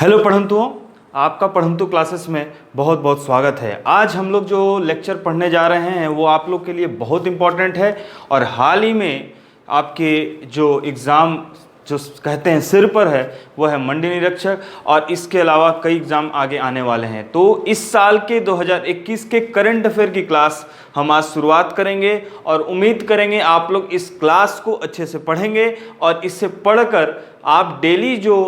Hello पढ़ंतुओं, आपका पढ़ंतु classes में बहुत बहुत स्वागत है। आज हम लोग जो लेक्चर पढ़ने जा रहे हैं वो आप लोग के लिए बहुत इम्पॉर्टेंट है और हाल ही में आपके जो एग्ज़ाम जो कहते हैं सिर पर है वो है मंडी निरीक्षक, और इसके अलावा कई एग्ज़ाम आगे आने वाले हैं। तो इस साल के 2021 के करंट अफेयर की क्लास हम आज शुरुआत करेंगे और उम्मीद करेंगे आप लोग इस क्लास को अच्छे से पढ़ेंगे और इससे पढ़कर आप डेली जो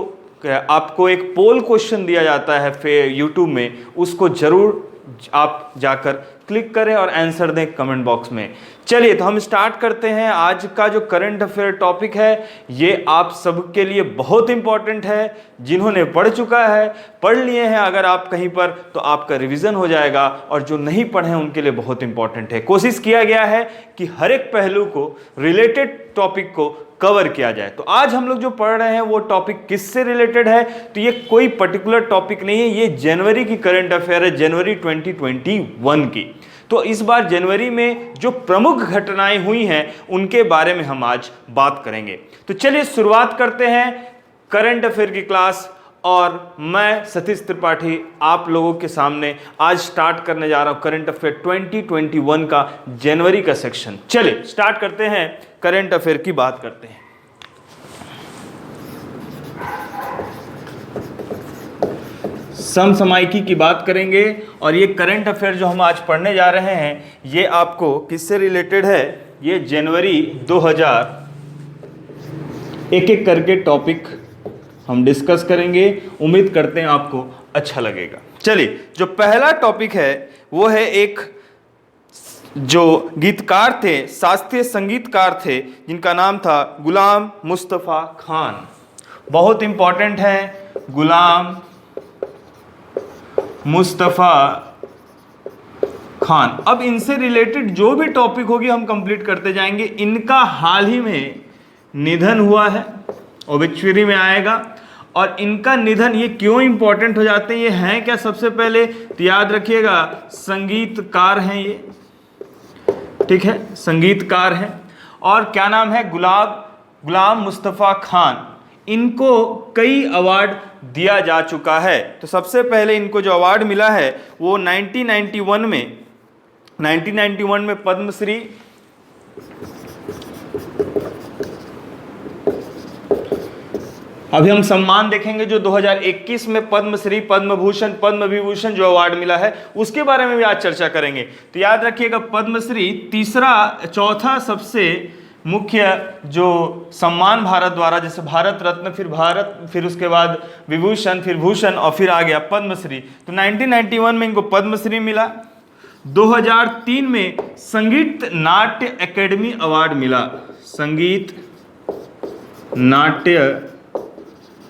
आपको एक पोल क्वेश्चन दिया जाता है फिर यूट्यूब में, उसको ज़रूर आप जाकर क्लिक करें और आंसर दें कमेंट बॉक्स में। चलिए तो हम स्टार्ट करते हैं। आज का जो करंट अफेयर टॉपिक है ये आप सबके लिए बहुत इंपॉर्टेंट है। जिन्होंने पढ़ चुका है, पढ़ लिए हैं अगर आप कहीं पर, तो आपका रिवीजन हो जाएगा, और जो नहीं पढ़े हैं उनके लिए बहुत इंपॉर्टेंट है। कोशिश किया गया है कि हर एक पहलू को, रिलेटेड टॉपिक को कवर किया जाए। तो आज हम लोग जो पढ़ रहे हैं वो टॉपिक किससे रिलेटेड है, तो ये कोई पर्टिकुलर टॉपिक नहीं है, ये जनवरी की करंट अफेयर है, जनवरी 2021 की। तो इस बार जनवरी में जो प्रमुख घटनाएं हुई हैं उनके बारे में हम आज बात करेंगे। तो चलिए शुरुआत करते हैं करंट अफेयर की क्लास, और मैं सतीश त्रिपाठी आप लोगों के सामने आज स्टार्ट करने जा रहा हूं करंट अफेयर 2021 का जनवरी का सेक्शन। चलिए स्टार्ट करते हैं, करंट अफेयर की बात करते हैं। समसामयिकी की बात करेंगे, और ये करंट अफेयर जो हम आज पढ़ने जा रहे हैं ये आपको किससे रिलेटेड है, ये जनवरी 2000 एक एक करके टॉपिक हम डिस्कस करेंगे। उम्मीद करते हैं आपको अच्छा लगेगा। चलिए जो पहला टॉपिक है वो है एक जो गीतकार थे, शास्त्रीय संगीतकार थे, जिनका नाम था गुलाम मुस्तफ़ा खान। बहुत इंपॉर्टेंट है, गुलाम मुस्तफ़ा खान। अब इनसे रिलेटेड जो भी टॉपिक होगी हम कंप्लीट करते जाएंगे। इनका हाल ही में निधन हुआ है, ओबिचुरी में आएगा। और इनका निधन ये क्यों इंपॉर्टेंट हो जाते हैं, ये हैं क्या, सबसे पहले तो याद रखिएगा संगीतकार हैं ये, ठीक है, संगीतकार हैं। और क्या नाम है, गुलाम मुस्तफ़ा खान। इनको कई अवार्ड दिया जा चुका है। तो सबसे पहले इनको जो अवार्ड मिला है वो 1991 में पद्मश्री, अभी हम सम्मान देखेंगे जो 2021 में पद्मश्री, पद्म भूषण, पद्म विभूषण जो अवार्ड मिला है उसके बारे में भी आज चर्चा करेंगे। तो याद रखिएगा पद्मश्री चौथा सबसे मुख्य जो सम्मान भारत द्वारा, जैसे भारत रत्न, फिर उसके बाद विभूषण, फिर भूषण और फिर आ गया पद्मश्री। तो 1991 में इनको पद्मश्री मिला। 2003 में संगीत नाट्य एकेडमी अवार्ड मिला, संगीत नाट्य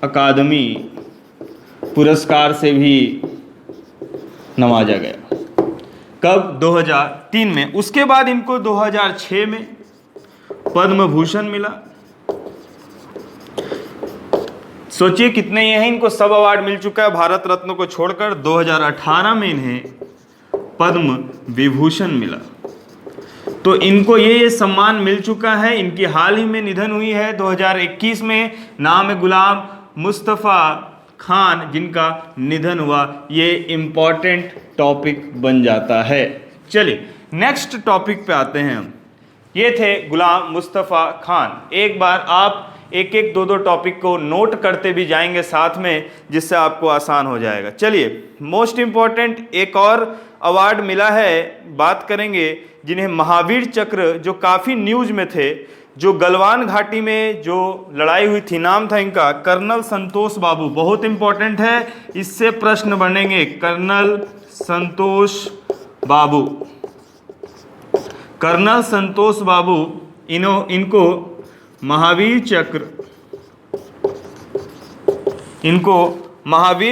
अकादमी पुरस्कार से भी नवाजा गया। कब, 2003 में। उसके बाद इनको 2006 में पद्म भूषण मिला। सोचिए कितने ये हैं, इनको सब अवार्ड मिल चुका है भारत रत्न को छोड़कर। 2018 में इन्हें पद्म विभूषण मिला। तो इनको ये सम्मान मिल चुका है। इनकी हाल ही में निधन हुई है 2021 में। नाम है गुलाम मुस्तफ़ा खान, जिनका निधन हुआ। ये इम्पॉर्टेंट टॉपिक बन जाता है। चलिए नेक्स्ट टॉपिक पे आते हैं हम। ये थे गुलाम मुस्तफ़ा खान। एक बार आप एक एक दो टॉपिक को नोट करते भी जाएंगे साथ में, जिससे आपको आसान हो जाएगा। चलिए मोस्ट इम्पॉर्टेंट एक और अवार्ड मिला है, बात करेंगे, जिन्हें महावीर चक्र, जो काफ़ी न्यूज़ में थे, जो गलवान घाटी में जो लड़ाई हुई थी, नाम था इनका कर्नल संतोष बाबू। बहुत इंपॉर्टेंट है, इससे प्रश्न बनेंगे। कर्नल संतोष बाबू, कर्नल संतोष बाबू, इनको महावीर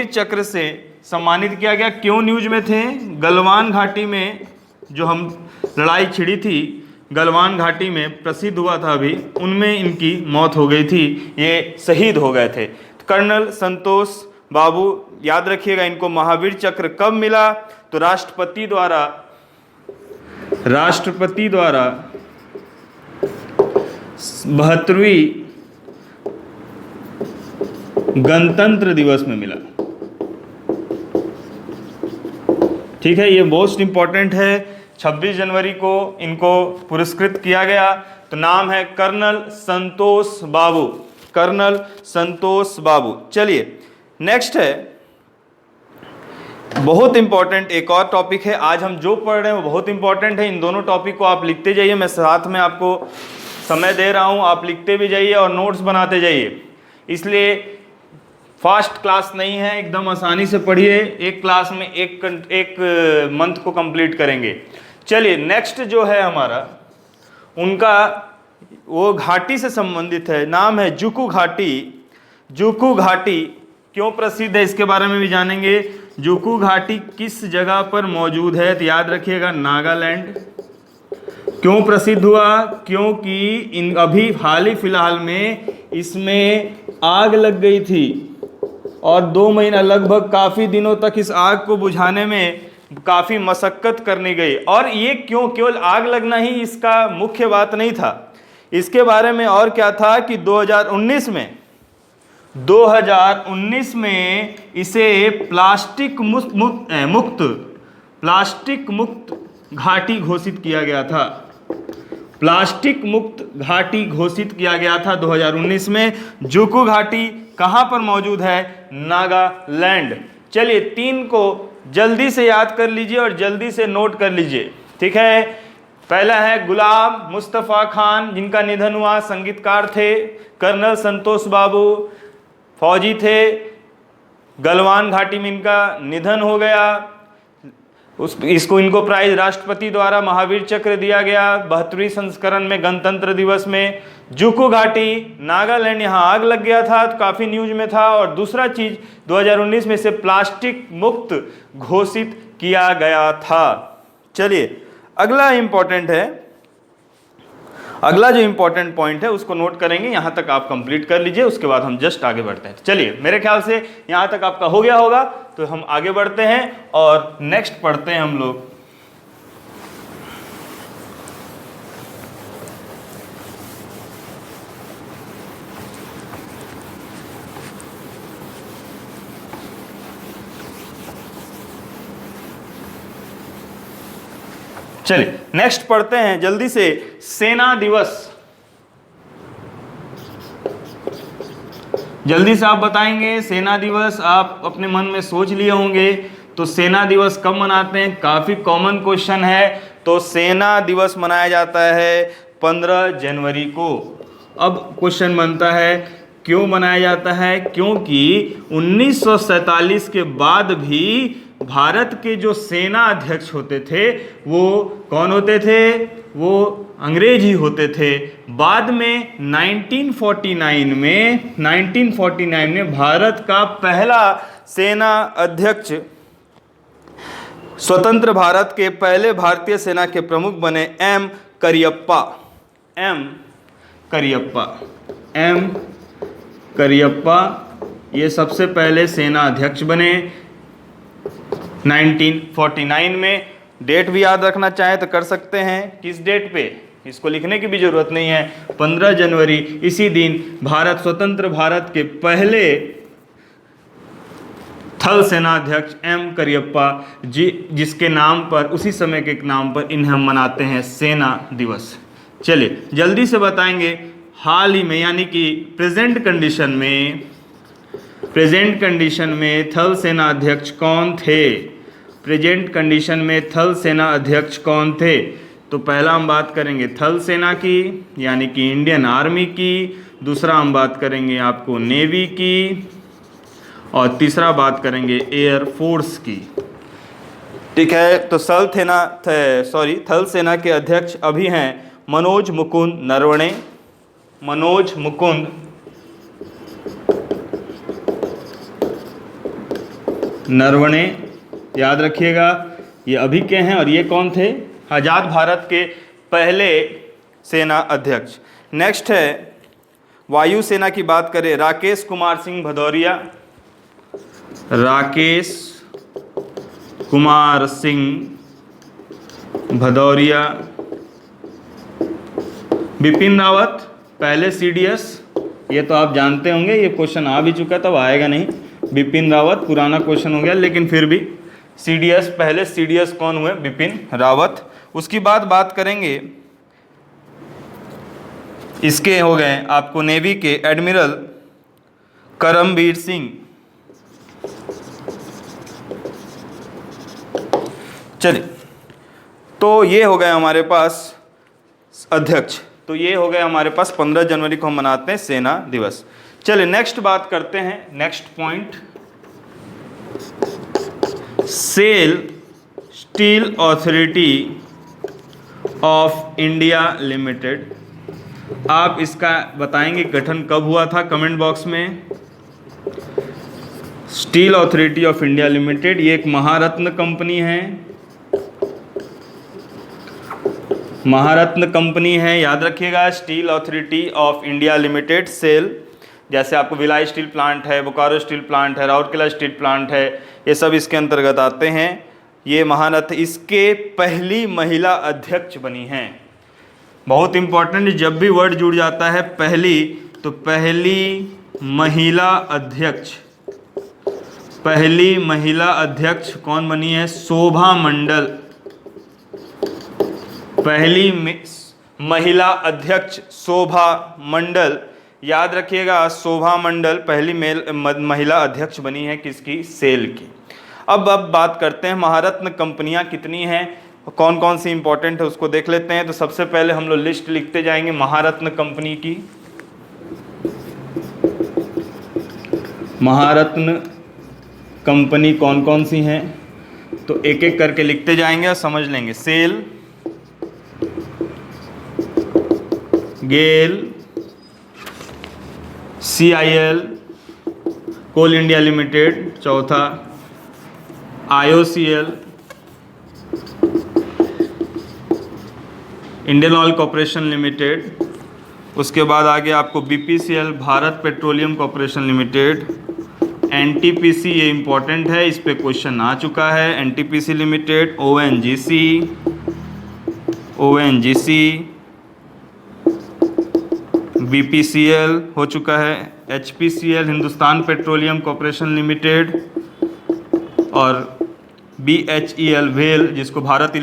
चक्र से सम्मानित किया गया। क्यों न्यूज में थे, गलवान घाटी में जो हम लड़ाई छिड़ी थी, गलवान घाटी में प्रसिद्ध हुआ था अभी, उनमें इनकी मौत हो गई थी, ये शहीद हो गए थे। कर्नल संतोष बाबू, याद रखिएगा। इनको महावीर चक्र कब मिला, तो राष्ट्रपति द्वारा 72वीं गणतंत्र दिवस में मिला। ठीक है, ये मोस्ट इम्पॉर्टेंट है। 26 जनवरी को इनको पुरस्कृत किया गया। तो नाम है कर्नल संतोष बाबू, कर्नल संतोष बाबू। चलिए नेक्स्ट है, बहुत इंपॉर्टेंट एक और टॉपिक है। आज हम जो पढ़ रहे हैं वो बहुत इंपॉर्टेंट है। इन दोनों टॉपिक को आप लिखते जाइए, मैं साथ में आपको समय दे रहा हूं, आप लिखते भी जाइए और नोट्स बनाते जाइए। इसलिए फास्ट क्लास नहीं है, एकदम आसानी से पढ़िए। एक क्लास में एक मंथ को कंप्लीट करेंगे। चलिए नेक्स्ट जो है हमारा, उनका वो घाटी से संबंधित है, नाम है जुकू घाटी। जुकू घाटी क्यों प्रसिद्ध है इसके बारे में भी जानेंगे। जुकू घाटी किस जगह पर मौजूद है, तो याद रखिएगा नागालैंड। क्यों प्रसिद्ध हुआ, क्योंकि अभी हाल ही फिलहाल में इसमें आग लग गई थी और 2 महीना लगभग काफ़ी दिनों तक इस आग को बुझाने में काफ़ी मशक्क़त करनी गई। और ये क्यों, केवल आग लगना ही इसका मुख्य बात नहीं था, इसके बारे में और क्या था कि 2019 में इसे प्लास्टिक मुक्त घाटी घोषित किया गया था। प्लास्टिक मुक्त घाटी घोषित किया गया था 2019 में। जुकू घाटी कहाँ पर मौजूद है, नागालैंड। चलिए 3 को जल्दी से याद कर लीजिए और जल्दी से नोट कर लीजिए, ठीक है। पहला है गुलाम मुस्तफ़ा खान, जिनका निधन हुआ, संगीतकार थे। कर्नल संतोष बाबू फौजी थे, गलवान घाटी में इनका निधन हो गया। इनको प्राइज राष्ट्रपति द्वारा महावीर चक्र दिया गया 72वीं संस्करण में, गणतंत्र दिवस में। जुकू घाटी नागालैंड, यहाँ आग लग गया था तो काफ़ी न्यूज में था। और दूसरा चीज 2019 में इसे प्लास्टिक मुक्त घोषित किया गया था। चलिए अगला इंपॉर्टेंट है, अगला जो इंपॉर्टेंट पॉइंट है उसको नोट करेंगे। यहाँ तक आप कंप्लीट कर लीजिए, उसके बाद हम जस्ट आगे बढ़ते हैं। चलिए मेरे ख्याल से यहाँ तक आपका हो गया होगा, तो हम आगे बढ़ते हैं और नेक्स्ट पढ़ते हैं हम लोग। चलिए नेक्स्ट पढ़ते हैं जल्दी से, सेना दिवस। जल्दी से आप बताएंगे सेना दिवस, आप अपने मन में सोच लिए होंगे। तो सेना दिवस कब मनाते हैं, काफ़ी कॉमन क्वेश्चन है। तो सेना दिवस मनाया जाता है 15 जनवरी को। अब क्वेश्चन बनता है क्यों मनाया जाता है, क्योंकि 1947 के बाद भी भारत के जो सेना अध्यक्ष होते थे वो कौन होते थे, वो अंग्रेज ही होते थे। बाद में 1949 में भारत का पहला सेना अध्यक्ष, स्वतंत्र भारत के पहले भारतीय सेना के प्रमुख बने एम करियप्पा। ये सबसे पहले सेना अध्यक्ष बने 1949 में। डेट भी याद रखना चाहे तो कर सकते हैं, किस डेट पे, इसको लिखने की भी जरूरत नहीं है। 15 जनवरी, इसी दिन स्वतंत्र भारत के पहले थल सेनाध्यक्ष एम करियप्पा जी, जिसके नाम पर, उसी समय के नाम पर इन्हें हम मनाते हैं सेना दिवस। चलिए जल्दी से बताएंगे, हाल ही में यानी कि प्रेजेंट कंडीशन में थल सेना अध्यक्ष कौन थे, प्रेजेंट कंडीशन में थल सेना अध्यक्ष कौन थे। तो पहला हम बात करेंगे थल सेना की यानी कि इंडियन आर्मी की, दूसरा हम बात करेंगे आपको नेवी की, और तीसरा बात करेंगे एयर फोर्स की। ठीक है, तो थल सेना के अध्यक्ष अभी हैं मनोज मुकुंद नरवणे, याद रखिएगा ये अभी के हैं। और ये कौन थे, आज़ाद भारत के पहले सेना अध्यक्ष। नेक्स्ट है वायुसेना की बात करें, राकेश कुमार सिंह भदौरिया। बिपिन रावत पहले CDS, ये तो आप जानते होंगे, ये क्वेश्चन आ भी चुका था, अब आएगा नहीं। बिपिन रावत पुराना क्वेश्चन हो गया, लेकिन फिर भी CDS, पहले CDS कौन हुए? बिपिन रावत। उसकी बात करेंगे, इसके हो गए आपको नेवी के एडमिरल करमबीर सिंह। चलिए, तो ये हो गए हमारे पास अध्यक्ष। तो ये हो गए हमारे पास 15 जनवरी को हम मनाते हैं सेना दिवस। चलिए नेक्स्ट बात करते हैं, next point, SAIL steel authority of India limited. आप इसका बताएंगे गठन कब हुआ था, कमेंट बॉक्स में। Steel authority of India limited ये एक महारत्न कंपनी है, महारत्न कंपनी है, याद रखिएगा। Steel authority of India limited, SAIL, जैसे आपको भिलाई स्टील प्लांट है, बोकारो स्टील प्लांट है, राउरकेला स्टील प्लांट है, ये सब इसके अंतर्गत आते हैं। ये महारत्न, इसके पहली महिला अध्यक्ष बनी हैं। बहुत इंपॉर्टेंट, जब भी वर्ड जुड़ जाता है पहली, तो पहली महिला अध्यक्ष, पहली महिला अध्यक्ष कौन बनी है? शोभा मंडल। पहली महिला अध्यक्ष शोभा मंडल, याद रखिएगा, शोभा मंडल पहली महिला अध्यक्ष बनी है किसकी? सेल की। अब बात करते हैं महारत्न कंपनियां कितनी हैं, कौन कौन सी इंपॉर्टेंट है उसको देख लेते हैं। तो सबसे पहले हम लोग लिस्ट लिखते जाएंगे महारत्न कंपनी की। महारत्न कंपनी कौन कौन सी हैं, तो एक एक करके लिखते जाएंगे और समझ लेंगे। सेल, गेल, CIL, कोल इंडिया लिमिटेड, चौथा IOCL, Indian oil corporation limited, उसके बाद आगे आपको BPCL, Bharat petroleum corporation limited, NTPC, ये इंपॉर्टेंट है, इस पे क्वेश्चन आ चुका है, NTPC लिमिटेड, ONGC, BPCL हो चुका है, HPCL, Hindustan petroleum corporation limited, और BHEL, वेल, जिसको भारत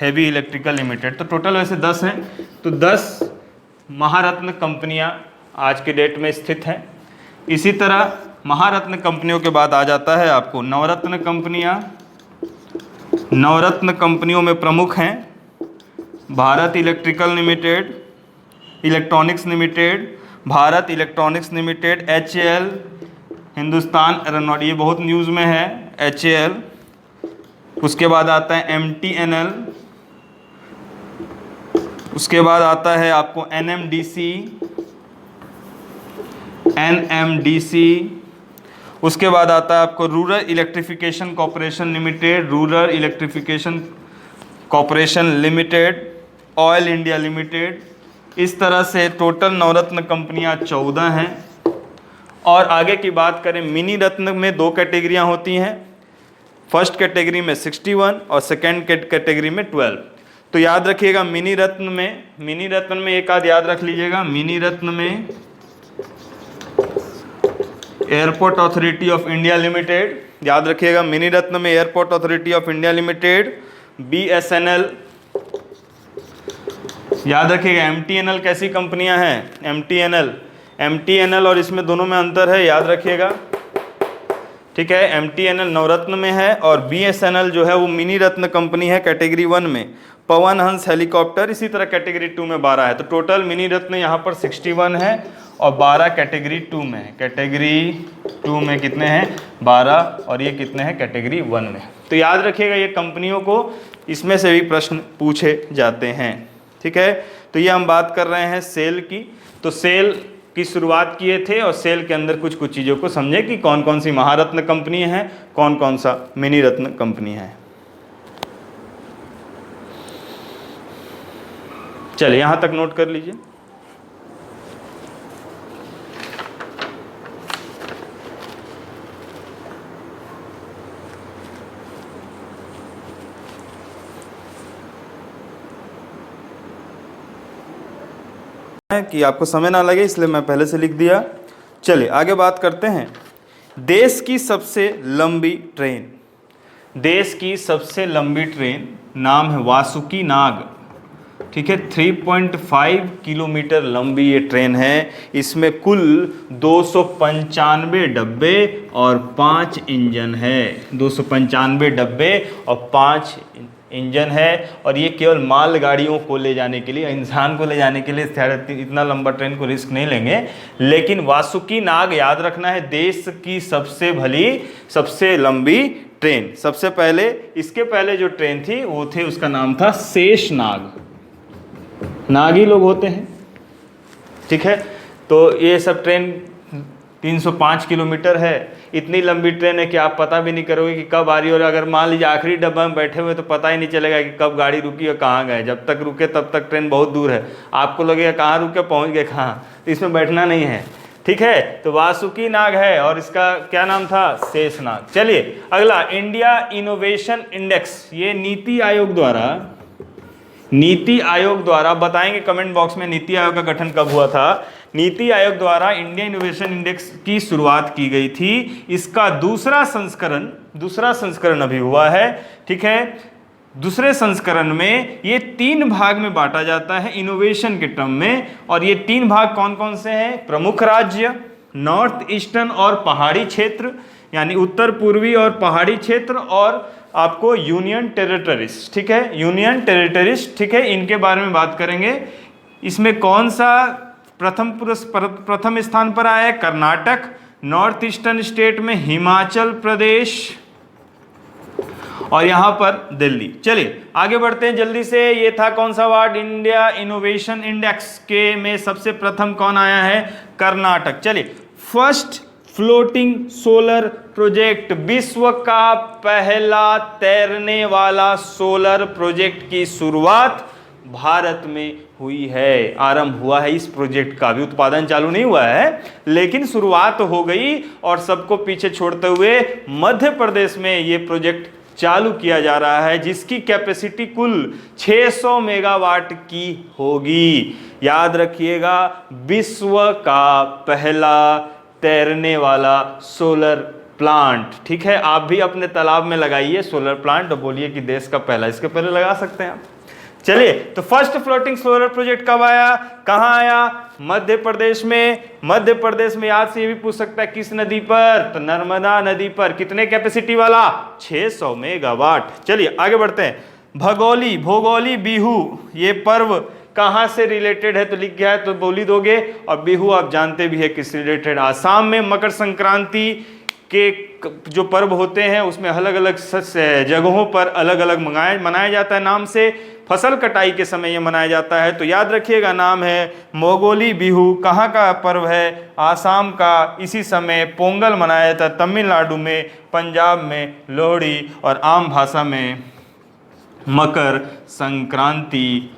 हैवी इलेक्ट्रिकल लिमिटेड। तो टोटल वैसे 10 हैं। तो 10 महारत्न कंपनियां आज के डेट में स्थित हैं। इसी तरह महारत्न कंपनियों के बाद आ जाता है आपको नवरत्न कंपनियां। नवरत्न कंपनियों में प्रमुख हैं Bharat electrical limited, electronics limited, Bharat electronics limited, HAL, Hindustan aeronautics, ये बहुत न्यूज़ में है, HAL। उसके बाद आता है MTNL, उसके बाद आता है आपको NMDC, उसके बाद आता है आपको rural electrification corporation limited, rural electrification corporation limited, oil India limited. इस तरह से टोटल नवरत्न कंपनियां 14 हैं। और आगे की बात करें, मिनी रत्न में 2 कैटेगरियां होती हैं, फर्स्ट कैटेगरी में 61 और सेकेंड कैटेगरी में 12। तो याद रखिएगा मिनी रत्न में एक आध याद रख लीजिएगा। मिनी रत्न में airport authority of India limited, याद रखिएगा मिनी रत्न में airport authority of India limited, BSNL, याद रखिएगा। MTNL कैसी कंपनियां हैं? MTNL और इसमें दोनों में अंतर है, याद रखिएगा, ठीक है। MTNL नवरत्न में है और BSNL जो है वो मिनी रत्न कंपनी है कैटेगरी 1 में, पवन हंस हेलीकॉप्टर। इसी तरह कैटेगरी 2 में 12 है। तो टोटल मिनी रत्न यहाँ पर 61 है और 12 कैटेगरी 2 में है। कैटेगरी 2 में कितने हैं? 12। और ये कितने हैं कैटेगरी 1 में? तो याद रखिएगा ये कंपनियों को इसमें से भी प्रश्न पूछे जाते हैं, ठीक है। तो ये हम बात कर रहे हैं सेल की। तो सेल की शुरुआत किए थे और सेल के अंदर कुछ चीज़ों को समझे कि कौन कौन सी महारत्न कंपनी हैं, कौन कौन सा मिनी रत्न कंपनी है। चलिए यहाँ तक नोट कर लीजिए। कि आपको समय ना लगे इसलिए मैं पहले से लिख दिया। चलिए आगे बात करते हैं। देश की सबसे लंबी ट्रेन, देश की सबसे लंबी ट्रेन, नाम है वासुकी नाग, ठीक है। 3.5 किलोमीटर लंबी ये ट्रेन है। इसमें कुल 295 डब्बे और 5 इंजन है। 295 डब्बे और 5 इंजन है, और ये केवल मालगाड़ियों को ले जाने के लिए, इंसान को ले जाने के लिए इतना लंबा ट्रेन को रिस्क नहीं लेंगे। लेकिन वासुकी नाग याद रखना है, देश की सबसे लंबी ट्रेन। सबसे पहले, इसके पहले जो ट्रेन थी वो थे, उसका नाम था शेषनाग। नागी लोग होते हैं, ठीक है। तो ये सब ट्रेन 305 किलोमीटर है। इतनी लंबी ट्रेन है कि आप पता भी नहीं करोगे कि कब आ रही है, और अगर मान लीजिए आखिरी डब्बा में बैठे हुए तो पता ही नहीं चलेगा कि कब गाड़ी रुकी और कहाँ गए। जब तक रुके तब तक ट्रेन बहुत दूर है, आपको लगेगा कहाँ रुके, पहुँच गए कहाँ। इसमें बैठना नहीं है, ठीक है। तो वासुकी नाग है, और इसका क्या नाम था, शेषनाग। चलिए अगला, इंडिया इनोवेशन इंडेक्स। ये नीति आयोग द्वारा बताएंगे कमेंट बॉक्स में नीति आयोग का गठन कब हुआ था। नीति आयोग द्वारा इंडिया इनोवेशन इंडेक्स की शुरुआत की गई थी। इसका दूसरा संस्करण अभी हुआ है, ठीक है। दूसरे संस्करण में ये 3 भाग में बांटा जाता है इनोवेशन के टर्म में, और ये 3 भाग कौन कौन से हैं, प्रमुख राज्य, नॉर्थ ईस्टर्न और पहाड़ी क्षेत्र, यानी उत्तर पूर्वी और पहाड़ी क्षेत्र, और आपको यूनियन टेरिटरीज, ठीक है, यूनियन टेरिटरीज, ठीक है। इनके बारे में बात करेंगे। इसमें कौन सा प्रथम स्थान पर आया है, कर्नाटक, नॉर्थ ईस्टर्न स्टेट में हिमाचल प्रदेश, और यहां पर दिल्ली। चलिए आगे बढ़ते हैं जल्दी से। ये था कौन सा वार्ड, इंडिया इनोवेशन इंडेक्स के में सबसे प्रथम कौन आया है, कर्नाटक। चलिए, फर्स्ट फ्लोटिंग सोलर प्रोजेक्ट, विश्व का पहला तैरने वाला सोलर प्रोजेक्ट की शुरुआत भारत में हुई है। आरंभ हुआ है इस प्रोजेक्ट का, भी उत्पादन चालू नहीं हुआ है, लेकिन शुरुआत हो गई, और सबको पीछे छोड़ते हुए मध्य प्रदेश में ये प्रोजेक्ट चालू किया जा रहा है, जिसकी कैपेसिटी कुल 600 मेगावाट की होगी। याद रखिएगा, विश्व का पहला तैरने वाला सोलर प्लांट, ठीक है। आप भी अपने तालाब में लगाइए सोलर प्लांट और बोलिए कि देश का पहला। इसके पहले लगा सकते हैं आप। चलिए, तो फर्स्ट फ्लोटिंग सोलर प्रोजेक्ट कब आया, कहां आया, मध्य प्रदेश में। मध्य प्रदेश में याद से ये भी पूछ सकता है किस नदी पर, तो नर्मदा नदी पर। कितने कैपेसिटी वाला, 600 मेगावाट। चलिए आगे बढ़ते हैं। भोगोली बिहू, ये पर्व कहां से रिलेटेड है, तो लिख गया है तो बोली दोगे। और बिहू आप जानते भी है किससे रिलेटेड। आसाम में मकर संक्रांति के जो पर्व होते हैं उसमें अलग अलग जगहों पर अलग अलग मनाया जाता है नाम से। फसल कटाई के समय ये मनाया जाता है, तो याद रखिएगा नाम है मोगोली बिहू। कहाँ का पर्व है, आसाम का। इसी समय पोंगल मनाया जाता है तमिलनाडु में, पंजाब में लोहड़ी, और आम भाषा में मकर संक्रांति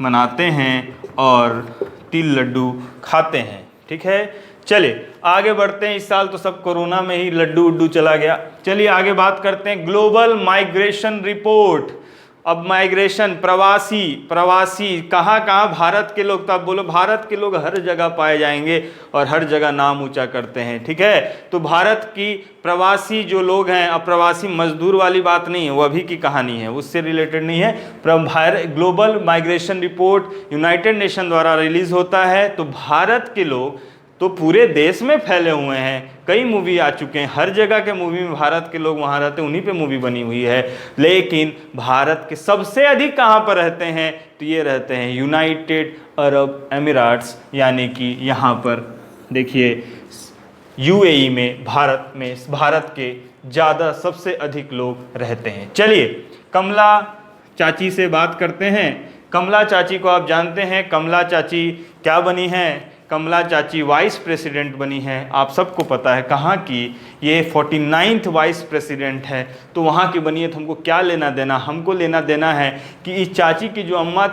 मनाते हैं और तिल लड्डू खाते हैं, ठीक है। चलिए आगे बढ़ते हैं। इस साल तो सब कोरोना में ही लड्डू उड्डू चला गया। चलिए आगे बात करते हैं ग्लोबल माइग्रेशन रिपोर्ट। अब माइग्रेशन, प्रवासी कहाँ कहाँ भारत के लोग, तो आप बोलो भारत के लोग हर जगह पाए जाएंगे और हर जगह नाम ऊंचा करते हैं, ठीक है। तो भारत की प्रवासी जो लोग हैं, अप्रवासी मजदूर वाली बात नहीं है, वो अभी की कहानी है, उससे रिलेटेड नहीं है। Global migration report United nation द्वारा रिलीज होता है। तो भारत के लोग तो पूरे देश में फैले हुए हैं, कई मूवी आ चुके हैं, हर जगह के मूवी में भारत के लोग वहाँ रहते हैं, उन्हीं पे मूवी बनी हुई है। लेकिन भारत के सबसे अधिक कहाँ पर रहते हैं, तो ये रहते हैं यूनाइटेड अरब अमीराट्स, यानी कि यहाँ पर देखिए यूएई में, भारत के ज़्यादा सबसे अधिक लोग रहते हैं। चलिए कमला चाची से बात करते हैं। कमला चाची को आप जानते हैं, कमला चाची क्या बनी हैं, कमला चाची वाइस प्रेसिडेंट बनी है। आप सबको पता है कहाँ की, ये 49th वाइस प्रेसिडेंट है। तो वहाँ की बनी है, तो हमको क्या लेना देना, हमको लेना देना है कि इस चाची की जो अम्मा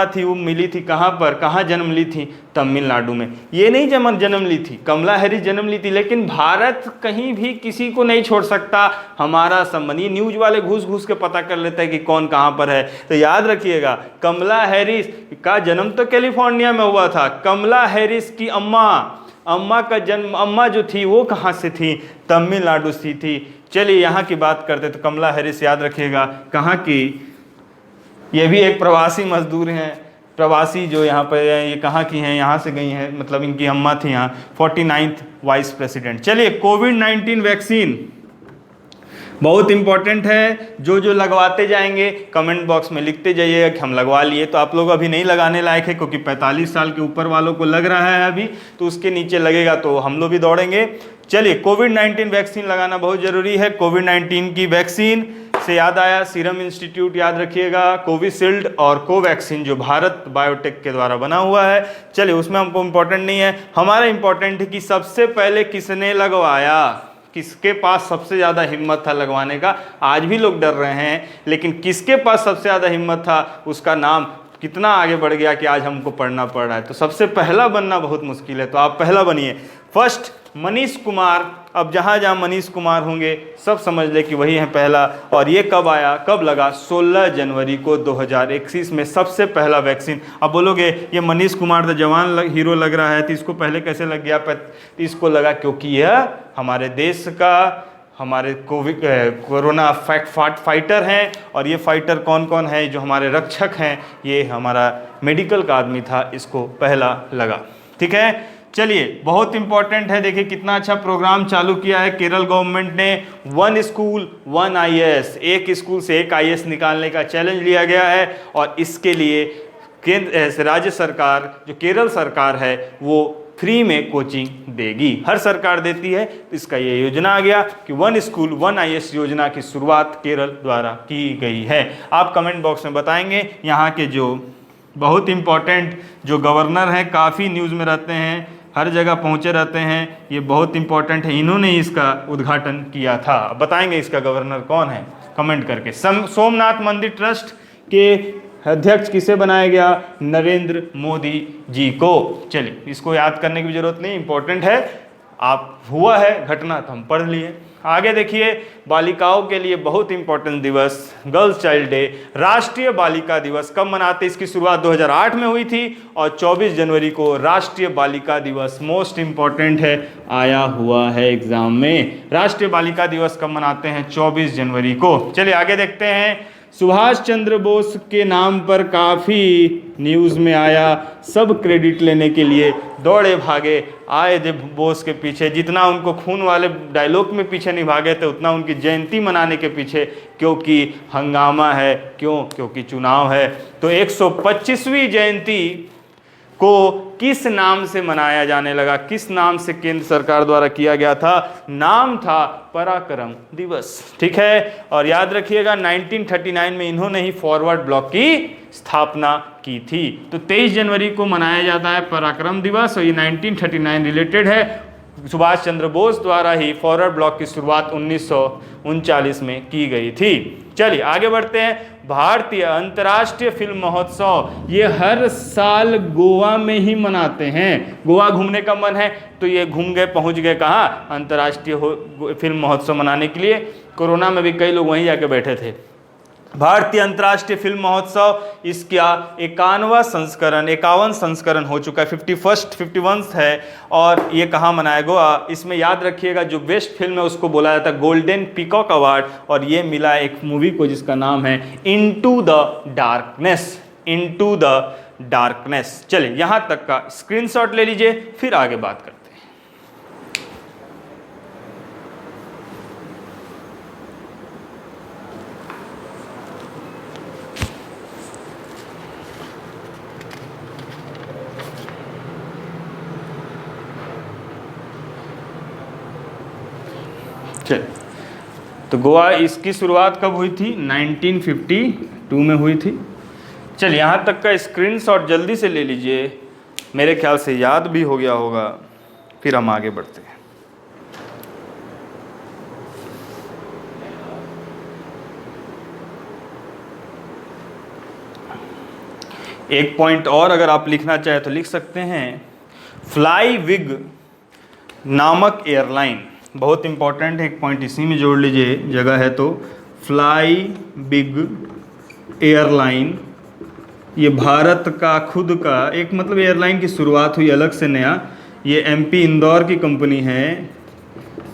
थी, वो मिली थी कहाँ पर, कहाँ जन्म ली थी, तमिलनाडु में। ये नहीं जन्म ली थी, कमला हैरिस जन्म ली थी, लेकिन भारत कहीं भी किसी को नहीं छोड़ सकता। हमारा संबंध, ये न्यूज वाले घूस घूस के पता कर लेते हैं कि कौन कहाँ पर है। तो याद रखिएगा, कमला हैरिस का जन्म तो कैलिफोर्निया में हुआ था। कमला हैरिस की अम्मा अम्मा का जन्म, अम्मा जो थी वो कहाँ से थी? तमिलनाडु से थी। चलिए यहाँ की बात करते तो कमला हैरिस याद रखिएगा कहाँ की, ये भी एक प्रवासी मजदूर हैं, प्रवासी जो यहाँ पर ये कहाँ की हैं, यहाँ से गई हैं, मतलब इनकी अम्मा थी यहाँ 49th वाइस प्रेसिडेंट। चलिए कोविड-19 वैक्सीन बहुत इंपॉर्टेंट है, जो जो लगवाते जाएंगे कमेंट बॉक्स में लिखते जाइएगा कि हम लगवा लिए। तो आप लोग अभी नहीं लगाने लायक है क्योंकि 45 साल के ऊपर वालों को लग रहा है अभी, तो उसके नीचे लगेगा तो हम लोग भी दौड़ेंगे। चलिए कोविड-19 वैक्सीन लगाना बहुत ज़रूरी है। कोविड-19 की वैक्सीन से याद आया, सीरम इंस्टीट्यूट याद रखिएगा, कोविशील्ड और कोवैक्सीन जो भारत बायोटेक के द्वारा बना हुआ है। चलिए उसमें हमको इम्पोर्टेंट नहीं है, हमारा इम्पोर्टेंट है कि सबसे पहले किसने लगवाया, किसके पास सबसे ज़्यादा हिम्मत था लगवाने का। आज भी लोग डर रहे हैं, लेकिन किसके पास सबसे ज़्यादा हिम्मत था, उसका नाम कितना आगे बढ़ गया कि आज हमको पढ़ना पड़ रहा है। तो सबसे पहला बनना बहुत मुश्किल है, तो आप पहला बनिए। फर्स्ट मनीष कुमार। अब जहाँ जहाँ मनीष कुमार होंगे सब समझ ले कि वही है पहला। और ये कब आया, कब लगा? 16 जनवरी को 2021 में सबसे पहला वैक्सीन। अब बोलोगे ये मनीष कुमार तो जवान हीरो लग रहा है, तो इसको पहले कैसे लग गया? इसको लगा क्योंकि यह हमारे देश का, हमारे कोरोना फाइटर हैं। और ये फाइटर कौन कौन है? जो हमारे रक्षक हैं, ये हमारा मेडिकल का आदमी था, इसको पहला लगा। ठीक है, चलिए बहुत इंपॉर्टेंट है। देखिए कितना अच्छा प्रोग्राम चालू किया है केरल गवर्नमेंट ने। 1 स्कूल 1 IAS, एक स्कूल से एक IAS निकालने का चैलेंज लिया गया है। और इसके लिए केंद्र राज्य सरकार, जो केरल सरकार है, वो फ्री में कोचिंग देगी। हर सरकार देती है, तो इसका ये योजना आ गया कि 1 स्कूल 1 IAS योजना की शुरुआत केरल द्वारा की गई है। आप कमेंट बॉक्स में बताएंगे। यहाँ के जो बहुत इम्पोर्टेंट जो गवर्नर हैं, काफ़ी न्यूज़ में रहते हैं, हर जगह पहुँचे रहते हैं, ये बहुत इम्पोर्टेंट है, इन्होंने इसका उद्घाटन किया था। बताएंगे इसका गवर्नर कौन है कमेंट करके। सोमनाथ मंदिर ट्रस्ट के अध्यक्ष किसे बनाया गया? नरेंद्र मोदी जी को। चलिए इसको याद करने की जरूरत नहीं, इंपॉर्टेंट है, आप हुआ है घटना तो हम पढ़ लिए। आगे देखिए, बालिकाओं के लिए बहुत इंपॉर्टेंट दिवस, गर्ल्स चाइल्ड डे, राष्ट्रीय बालिका दिवस कब मनाते? इसकी शुरुआत 2008 में हुई थी और 24 जनवरी को राष्ट्रीय बालिका दिवस, मोस्ट इंपॉर्टेंट है, आया हुआ है एग्जाम में। राष्ट्रीय बालिका दिवस कब मनाते हैं? 24 जनवरी को। चलिए आगे देखते हैं। सुभाष चंद्र बोस के नाम पर काफ़ी न्यूज़ में आया, सब क्रेडिट लेने के लिए दौड़े भागे आए थे बोस के पीछे। जितना उनको खून वाले डायलॉग में पीछे नहीं भागे थे, उतना उनकी जयंती मनाने के पीछे, क्योंकि हंगामा है। क्यों? क्योंकि चुनाव है। तो 125वीं जयंती को किस नाम से मनाया जाने लगा? किस नाम से केंद्र सरकार द्वारा किया गया था? नाम था पराक्रम दिवस। ठीक है, और याद रखिएगा 1939 में इन्होंने ही फॉरवर्ड ब्लॉक की स्थापना की थी। तो 23 जनवरी को मनाया जाता है पराक्रम दिवस, और ये 1939 रिलेटेड है। सुभाष चंद्र बोस द्वारा ही फॉरवर्ड ब्लॉक की शुरुआत 1939 में की गई थी। चलिए आगे बढ़ते हैं। भारतीय अंतर्राष्ट्रीय फिल्म महोत्सव, ये हर साल गोवा में ही मनाते हैं। गोवा घूमने का मन है तो ये घूम गए, पहुंच गए कहाँ? अंतर्राष्ट्रीय फिल्म महोत्सव मनाने के लिए। कोरोना में भी कई लोग वहीं जाके बैठे थे। भारतीय अंतर्राष्ट्रीय फिल्म महोत्सव, इसका 51 संस्करण हो चुका है, 51 है। और ये कहाँ मनाया? गोवा। इसमें याद रखिएगा जो बेस्ट फिल्म है उसको बोला जाता है गोल्डन पीकॉक अवार्ड, और ये मिला एक मूवी को जिसका नाम है into the darkness. Into the darkness. चलिए यहाँ तक का स्क्रीनशॉट ले लीजिए, फिर आगे बात करते हैं। चलिए, तो गोवा इसकी शुरुआत कब हुई थी? 1952 में हुई थी। चलिए यहाँ तक का स्क्रीनशॉट जल्दी से ले लीजिए, मेरे ख्याल से याद भी हो गया होगा, फिर हम आगे बढ़ते हैं। एक पॉइंट और अगर आप लिखना चाहे तो लिख सकते हैं, फ्लाई विग नामक एयरलाइन, बहुत इंपॉर्टेंट है, एक पॉइंट इसी में जोड़ लीजिए, जगह है तो। फ्लाई बिग एयरलाइन, ये भारत का खुद का एक, मतलब एयरलाइन की शुरुआत हुई अलग से नया। ये एमपी इंदौर की कंपनी है।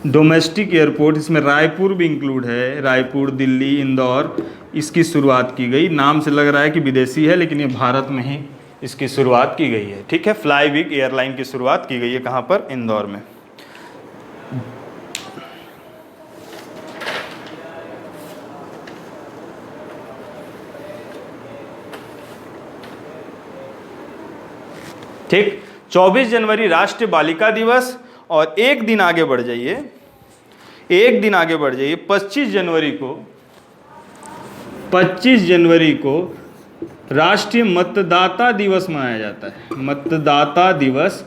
डोमेस्टिक एयरपोर्ट, इसमें रायपुर भी इंक्लूड है, रायपुर, दिल्ली, इंदौर, इसकी शुरुआत की गई। नाम से लग रहा है कि विदेशी है, लेकिन ये भारत में ही इसकी शुरुआत की गई है। ठीक है, फ्लाईबिग एयरलाइन की शुरुआत की गई है कहाँ पर? इंदौर में। ठीक, 24 जनवरी राष्ट्रीय बालिका दिवस। और एक दिन आगे बढ़ जाइए, 25 जनवरी को राष्ट्रीय मतदाता दिवस मनाया जाता है, मतदाता दिवस।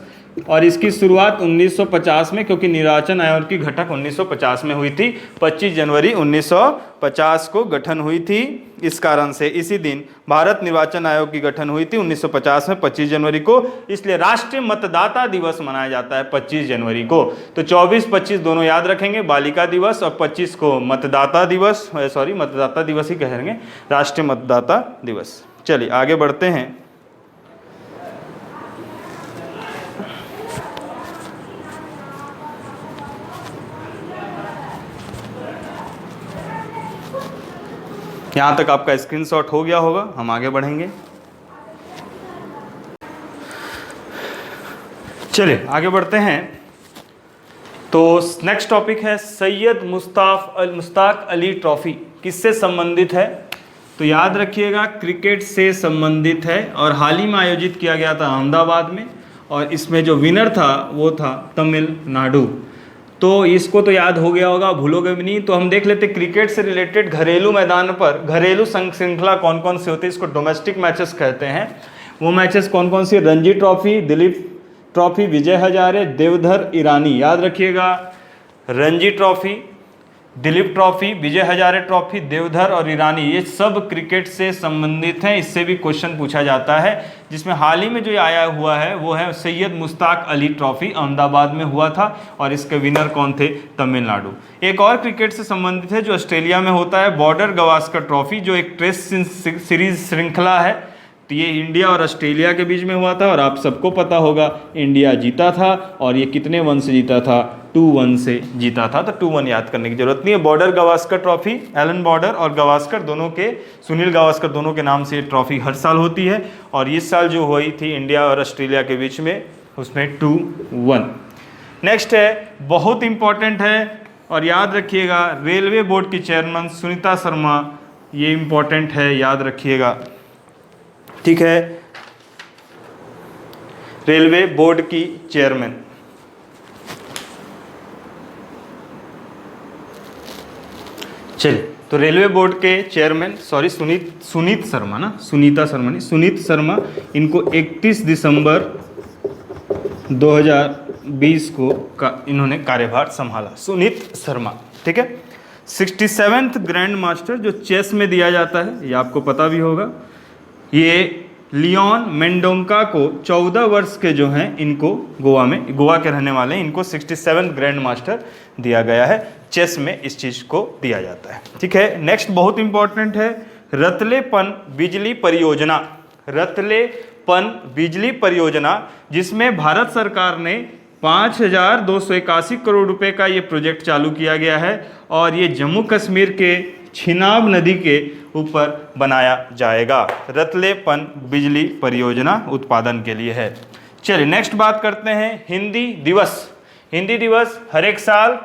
और इसकी शुरुआत 1950 में, क्योंकि निर्वाचन आयोग की घटक 1950 में हुई थी। 25 जनवरी 1950 को गठन हुई थी, इस कारण से इसी दिन भारत निर्वाचन आयोग की गठन हुई थी 1950 में 25 जनवरी को, इसलिए राष्ट्रीय मतदाता दिवस मनाया जाता है 25 जनवरी को। तो 24-25 दोनों याद रखेंगे, बालिका दिवस, और 25 को मतदाता दिवस, मतदाता दिवस ही कहेंगे, राष्ट्रीय मतदाता दिवस। चलिए आगे बढ़ते हैं। यहाँ तक आपका स्क्रीनशॉट हो गया होगा, हम आगे बढ़ेंगे। चलिए आगे बढ़ते हैं। तो नेक्स्ट टॉपिक है सैयद मुश्ताक अली ट्रॉफी। किससे संबंधित है? तो याद रखिएगा, क्रिकेट से संबंधित है और हाल ही में आयोजित किया गया था अहमदाबाद में। और इसमें जो विनर था वो था तमिलनाडु। तो इसको तो याद हो गया होगा, भूलोगे भी नहीं। तो हम देख लेते क्रिकेट से रिलेटेड घरेलू मैदान पर घरेलू श्रृंखला कौन कौन सी होती है। इसको डोमेस्टिक मैचेस कहते हैं। वो मैचेस कौन कौन सी? रणजी ट्रॉफी, दिलीप ट्रॉफी, विजय हजारे, देवधर, ईरानी। याद रखिएगा, Ranji trophy, Dilip trophy, Vijay Hazare trophy, Deodhar और ईरानी, ये सब क्रिकेट से संबंधित हैं। इससे भी क्वेश्चन पूछा जाता है। जिसमें हाल ही में जो आया हुआ है वो है सैयद मुश्ताक अली ट्रॉफी, अहमदाबाद में हुआ था और इसके विनर कौन थे? तमिलनाडु। एक और क्रिकेट से संबंधित है जो ऑस्ट्रेलिया में होता है, बॉर्डर गावस्कर ट्रॉफी, जो एक टेस्ट सीरीज श्रृंखला है। तो ये इंडिया और ऑस्ट्रेलिया के बीच में हुआ था और आप सबको पता होगा इंडिया जीता था। और ये कितने 1 से जीता था? 2-1 से जीता था। तो 2-1 याद करने की जरूरत नहीं है। Border Gavaskar trophy, Allan Border और गावस्कर दोनों के, सुनील गावस्कर दोनों के नाम से ये ट्रॉफी हर साल होती है। और इस साल जो हुई थी इंडिया और ऑस्ट्रेलिया के बीच में, उसमें 2-1। नेक्स्ट है, बहुत इंपॉर्टेंट है और याद रखिएगा, रेलवे बोर्ड की चेयरमैन सुनीता शर्मा, ये इंपॉर्टेंट है, याद रखिएगा। ठीक है, रेलवे बोर्ड की चेयरमैन। चलिए, तो रेलवे बोर्ड के चेयरमैन, सुनीता शर्मा, इनको 31 दिसंबर 2020 को इन्होंने कार्यभार संभाला, सुनीता शर्मा। ठीक है, 67th ग्रैंड मास्टर जो चेस में दिया जाता है, ये आपको पता भी होगा। ये लियोन मेंडोंका को 14 वर्ष के जो हैं, इनको गोवा के रहने वाले, इनको 67th ग्रैंड मास्टर दिया गया है। चेस में इस चीज़ को दिया जाता है। ठीक है, नेक्स्ट बहुत इंपॉर्टेंट है, रतलेपन बिजली परियोजना। रतलेपन बिजली परियोजना, जिसमें भारत सरकार ने 5,281 करोड़ रुपए का ये प्रोजेक्ट चालू किया गया है और ये जम्मू कश्मीर के छिनाब नदी के ऊपर बनाया जाएगा। रतलेपन बिजली परियोजना उत्पादन के लिए है। चलिए नेक्स्ट बात करते हैं हिंदी दिवस। हिंदी दिवस हर एक साल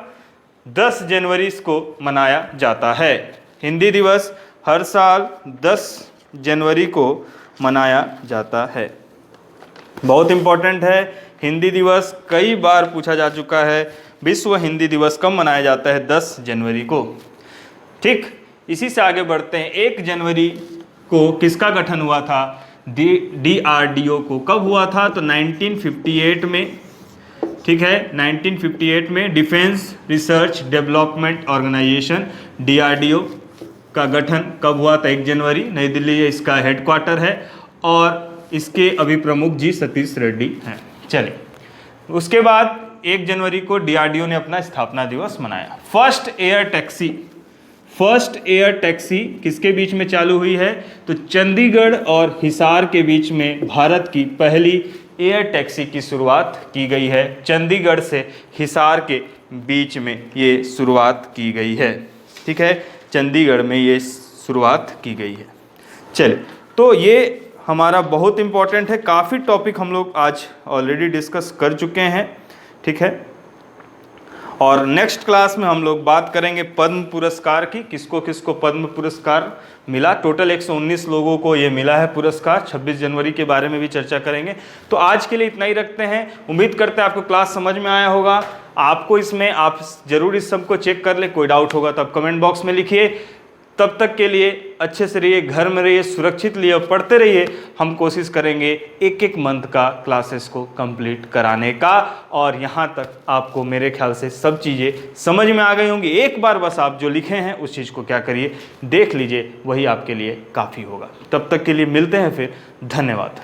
10 जनवरी को मनाया जाता है। हिंदी दिवस हर साल 10 जनवरी को मनाया जाता है। बहुत इंपॉर्टेंट है हिंदी दिवस, कई बार पूछा जा चुका है। विश्व हिंदी दिवस कब मनाया जाता है? 10 जनवरी को। ठीक, इसी से आगे बढ़ते हैं। 1 जनवरी को किसका गठन हुआ था? DRDO को। कब हुआ था? तो 1958 में। ठीक है, 1958 में defence research development organisation DRDO का गठन कब हुआ था? 1 जनवरी। नई दिल्ली इसका हेडक्वार्टर है और इसके अभी प्रमुख जी सतीश रेड्डी हैं। चलिए, उसके बाद 1 जनवरी को DRDO ने अपना स्थापना दिवस मनाया। फर्स्ट एयर टैक्सी किसके बीच में चालू हुई है? तो चंडीगढ़ और हिसार के बीच में भारत की पहली एयर टैक्सी की शुरुआत की गई है। चंडीगढ़ से हिसार के बीच में ये शुरुआत की गई है। ठीक है, चंडीगढ़ में ये शुरुआत की गई है। चलिए, तो ये हमारा बहुत इम्पोर्टेंट है। काफ़ी टॉपिक हम लोग आज ऑलरेडी डिस्कस कर चुके हैं। ठीक है, और नेक्स्ट क्लास में हम लोग बात करेंगे पद्म पुरस्कार की, किसको किसको पद्म पुरस्कार मिला। टोटल 119 लोगों को ये मिला है पुरस्कार। 26 जनवरी के बारे में भी चर्चा करेंगे। तो आज के लिए इतना ही रखते हैं। उम्मीद करते हैं आपको क्लास समझ में आया होगा। आपको इसमें आप जरूर इस सबको चेक कर ले, कोई डाउट होगा तो आप कमेंट बॉक्स में लिखिए। तब तक के लिए अच्छे से रहिए, घर में रहिए, सुरक्षित लिए और पढ़ते रहिए। हम कोशिश करेंगे एक एक मंथ का क्लासेस को कंप्लीट कराने का, और यहाँ तक आपको मेरे ख्याल से सब चीज़ें समझ में आ गई होंगी। एक बार बस आप जो लिखे हैं उस चीज़ को क्या करिए, देख लीजिए, वही आपके लिए काफ़ी होगा। तब तक के लिए मिलते हैं फिर। धन्यवाद।